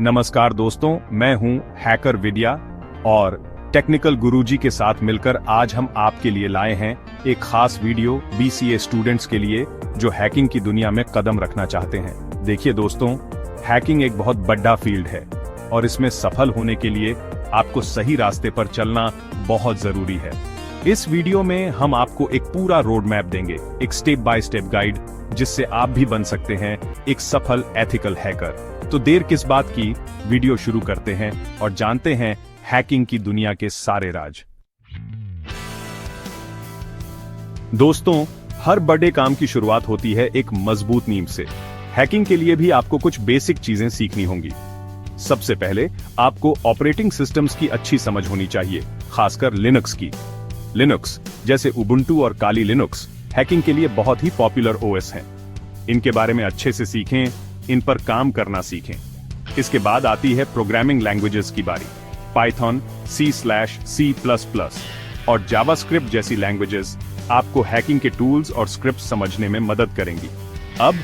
नमस्कार दोस्तों, मैं हूं हैकर विद्या और टेक्निकल गुरुजी के साथ मिलकर आज हम आपके लिए लाए हैं एक खास वीडियो बीसीए स्टूडेंट्स के लिए जो हैकिंग की दुनिया में कदम रखना चाहते हैं। देखिए दोस्तों, हैकिंग एक बहुत बड़ा फील्ड है और इसमें सफल होने के लिए आपको सही रास्ते पर चलना बहुत जरूरी है। इस वीडियो में हम आपको एक पूरा रोड मैप देंगे, एक स्टेप बाय स्टेप गाइड, जिससे आप भी बन सकते हैं एक सफल एथिकल हैकर। तो देर किस बात की, वीडियो शुरू करते हैं और जानते हैं हैकिंग की दुनिया के सारे राज। दोस्तों, हर बड़े काम की शुरुआत होती है एक मजबूत नींव से। हैकिंग के लिए भी आपको कुछ बेसिक चीजें सीखनी होंगी। सबसे पहले आपको ऑपरेटिंग सिस्टम्स की अच्छी समझ होनी चाहिए, खासकर लिनक्स की। लिनक्स जैसे उबुंटू और काली लिनक्स हैकिंग के लिए बहुत ही पॉपुलर ओएस हैं। इनके बारे में अच्छे से सीखें, इन पर काम करना सीखें। इसके बाद आती है प्रोग्रामिंग लैंग्वेजेस की बारी। पाइथन, C/C++ और जावास्क्रिप्ट जैसी लैंग्वेजेस आपको हैकिंग के टूल्स और स्क्रिप्ट समझने में मदद करेंगी। अब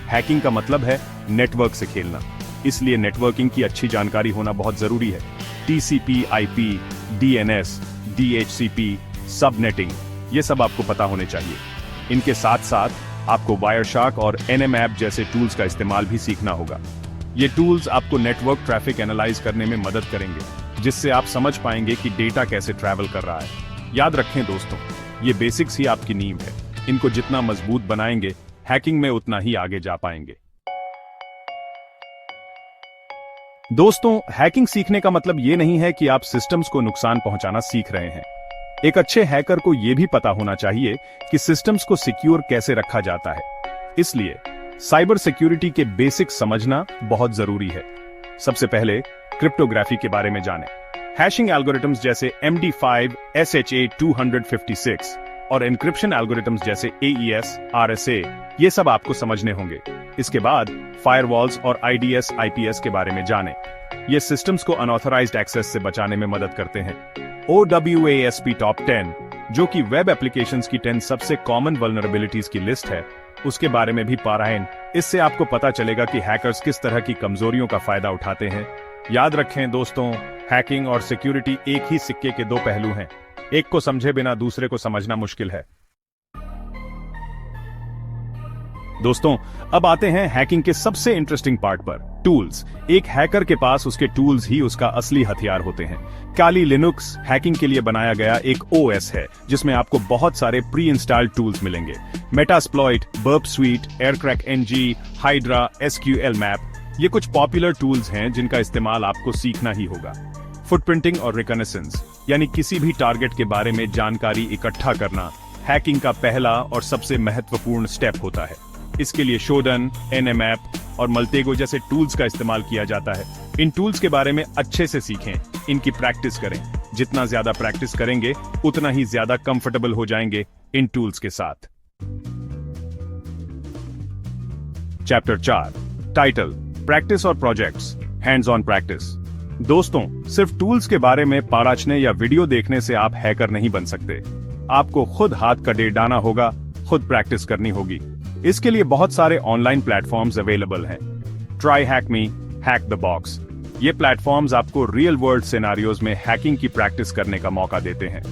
हैकिंग का मतलब है नेटवर्क से खेलना, इसलिए नेटवर्किंग की अच्छी जानकारी होना बहुत जरूरी है। TCP, IP, DNS, DHCP, subnetting, ये सब आपको पता होने चाहिए। इनके साथ साथ आपको वायरशार्क और Nmap जैसे टूल्स का इस्तेमाल भी सीखना होगा। ये टूल्स आपको नेटवर्क ट्रैफिक एनालाइज करने में मदद करेंगे, जिससे आप समझ पाएंगे कि डेटा कैसे ट्रैवल कर रहा है। याद रखें दोस्तों, ये बेसिक्स ही आपकी नींव है। इनको जितना मजबूत बनाएंगे, हैकिंग में उतना ही आगे जा पाएंगे। दोस्तों, हैकिंग सीखने का मतलब ये नहीं है कि आप सिस्टम्स को नुकसान पहुंचाना सीख रहे हैं। एक अच्छे हैकर को यह भी पता होना चाहिए कि सिस्टम्स को सिक्योर कैसे रखा जाता है। इसलिए साइबर सिक्योरिटी के बेसिक समझना बहुत जरूरी है। सबसे पहले क्रिप्टोग्राफी के बारे में जानें। हैशिंग एल्गोरिथम्स जैसे MD5, SHA-256 और एन्क्रिप्शन एल्गोरिथम्स जैसे AES, RSA, ये सब आपको समझने होंगे। इसके बाद फायरवॉल्स और IDS, IPS के बारे में जानें। ये सिस्टम्स को अनऑथराइज्ड एक्सेस से बचाने में मदद करते हैं। OWASP टॉप 10, जो कि वेब एप्लीकेशंस की 10 सबसे कॉमन वल्नरेबिलिटीज की लिस्ट है, उसके बारे में भी पढ़ें। इससे आपको पता चलेगा कि हैकर्स किस तरह की कमजोरियों का फायदा उठाते हैं। याद रखें दोस्तों, हैकिंग और सिक्योरिटी एक ही सिक्के के दो पहलू हैं। एक को समझे बिना दूसरे को समझना मुश्किल है। दोस्तों, अब आते हैं हैकिंग के सबसे इंटरेस्टिंग पार्ट पर, टूल्स। एक हैकर के पास उसके टूल्स ही उसका असली हथियार होते हैं। काली लिनक्स हैकिंग के लिए बनाया गया एक OS है, जिसमें आपको बहुत सारे प्री इंस्टॉल्ड टूल्स मिलेंगे। Metasploit, Burp Suite, Aircrack NG, Hydra, SQL map, ये कुछ पॉपुलर टूल्स हैं जिनका इस्तेमाल आपको सीखना ही होगा। फुटप्रिंटिंग और रिकनेसेंस, यानी किसी भी टारगेट के बारे में जानकारी इकट्ठा करना, हैकिंग का पहला और सबसे महत्वपूर्ण स्टेप होता है। इसके लिए शोधन, Nmap और मल्टेगो जैसे टूल्स का इस्तेमाल किया जाता है। इन टूल्स के बारे में अच्छे से सीखें, इनकी प्रैक्टिस करें। जितना ज्यादा प्रैक्टिस करेंगे, उतना ही ज्यादा कंफर्टेबल हो जाएंगे इन टूल्स के साथ। चैप्टर 4, टाइटल, प्रैक्टिस और प्रोजेक्ट्स, हैंड्स ऑन प्रैक्टिस। दोस्तों, सिर्फ टूल्स के बारे में पढ़ने या वीडियो देखने से आप हैकर नहीं बन सकते। आपको खुद हाथ का डेढ़ाना होगा, खुद प्रैक्टिस करनी होगी। इसके लिए बहुत सारे ऑनलाइन प्लेटफॉर्म्स अवेलेबल हैं। Try hack me, hack the box, ये प्लेटफॉर्म्स आपको रियल वर्ल्ड सिनेरियोज में हैकिंग की प्रैक्टिस करने का मौका देते हैं।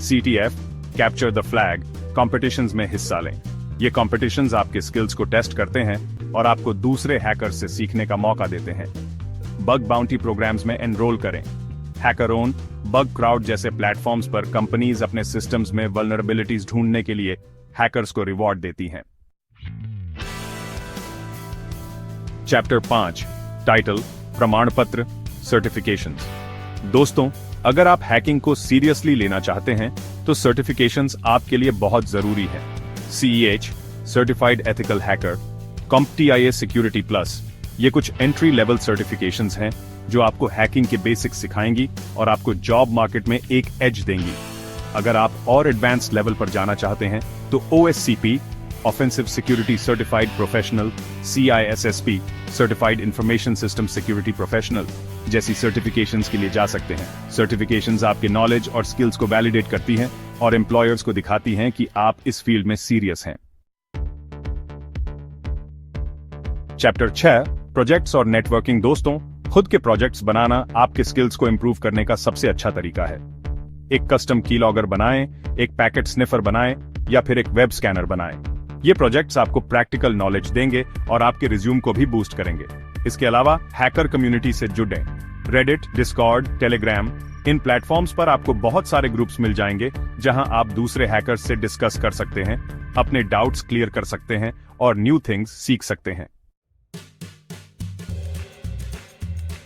CTF, capture the flag, competitions में हिस्सा लें। ये कॉम्पिटिशंस आपके स्किल्स को टेस्ट करते हैं और आपको दूसरे हैकर्स से सीखने का मौका देते हैं। बग बाउंटी प्रोग्राम्स में एनरोल करें। हैकरओन, बग क्राउड जैसे प्लेटफॉर्म्स पर कंपनीज अपने सिस्टम्स में वल्नरेबिलिटीज ढूंढने के लिए हैकर्स को रिवॉर्ड देती हैं। चैप्टर 5, टाइटल, प्रमाण पत्र, सर्टिफिकेशंस। दोस्तों, अगर आप हैकिंग को सीरियसली लेना चाहते हैं तो सर्टिफिकेशंस आपके लिए बहुत जरूरी है। CEH, certified ethical hacker, CompTIA security plus, ये कुछ एंट्री लेवल सर्टिफिकेशंस हैं जो आपको हैकिंग के बेसिक्स सिखाएंगी और आपको जॉब मार्केट में एक एज देंगी। अगर आप और एडवांस लेवल पर जाना चाहते हैं तो OSCP, offensive security certified professional, CISSP, certified information system security professional जैसी सर्टिफिकेशंस के लिए जा सकते हैं। सर्टिफिकेशंस आपके नॉलेज और स्किल्स को वैलिडेट करती हैं और एम्प्लॉयर्स को दिखाती हैं कि आप इस फील्ड में सीरियस हैं। चैप्टर 6, प्रोजेक्ट्स और नेटवर्किंग। दोस्तों, खुद के प्रोजेक्ट्स बनाना आपके स्किल्स को इंप्रूव करने का सबसे अच्छा तरीका है। एक कस्टम कीलॉगर बनाएं, एक पैकेट स्निफर बनाएं या फिर एक वेब स्कैनर बनाएं। ये प्रोजेक्ट्स आपको प्रैक्टिकल नॉलेज देंगे और आपके रिज्यूम को भी बूस्ट करेंगे। इसके अलावा हैकर कम्युनिटी से जुड़ें। रेडिट, डिस्कॉर्ड, टेलीग्राम, इन प्लेटफॉर्म्स पर आपको बहुत सारे ग्रुप्स मिल जाएंगे जहां आप दूसरे हैकर्स से डिस्कस कर सकते हैं, अपने डाउट्स क्लियर कर सकते हैं और न्यू थिंग्स सीख सकते हैं।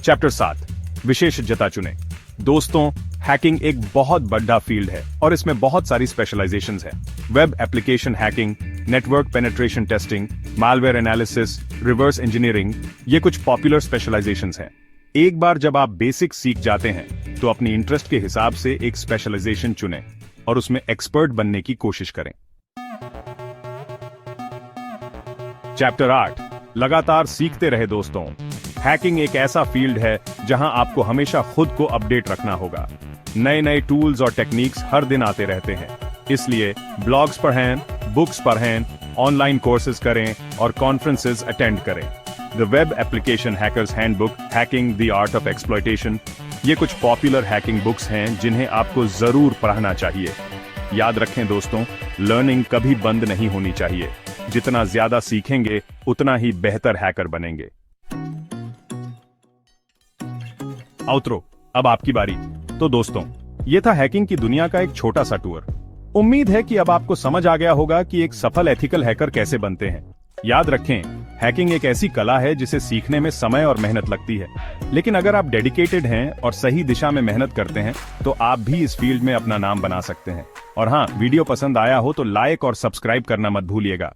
चैप्टर 7, विशेषज्ञता चुनें। दोस्तों, हैकिंग एक बहुत बड़ा फील्ड है और इसमें बहुत सारी स्पेशलाइजेशंस हैं। Web application hacking, network penetration testing, malware analysis, reverse engineering, ये कुछ पॉपुलर स्पेशलाइजेशंस हैं। एक बार जब आप बेसिक सीख जाते हैं तो अपनी इंटरेस्ट के हिसाब से एक स्पेशलाइजेशन चुनें और उसमें एक्सपर्ट बनने की कोशिश करें। चैप्टर 8, लगातार सीखते रहे। दोस्तों, हैकिंग एक ऐसा फील्ड है जहां आपको हमेशा खुद को अपडेट रखना होगा। नए नए टूल्स और टेक्निक्स हर दिन आते रहते हैं, इसलिए ब्लॉग्स पढ़ें, बुक्स पढ़ें, ऑनलाइन कोर्सेज करें और कॉन्फ्रेंसेज अटेंड करें। The web application hackers handbook, hacking the art of exploitation, ये कुछ पॉपुलर हैकिंग बुक्स हैं जिन्हें आपको जरूर पढ़ना चाहिए। याद रखें दोस्तों, लर्निंग कभी बंद नहीं होनी चाहिए। जितना ज्यादा सीखेंगे उतना ही बेहतर हैकर बनेंगे। आउटरो, अब आपकी बारी। तो दोस्तों, ये था हैकिंग की दुनिया का एक छोटा सा टूर। उम्मीद है कि अब आपको समझ आ गया होगा कि एक सफल एथिकल हैकर कैसे बनते हैं। याद रखें, हैकिंग एक ऐसी कला है जिसे सीखने में समय और मेहनत लगती है, लेकिन अगर आप डेडिकेटेड हैं और सही दिशा में मेहनत करते हैं तो आप भी इस फील्ड में अपना नाम बना सकते हैं। और हाँ, वीडियो पसंद आया हो तो लाइक और सब्सक्राइब करना मत भूलिएगा।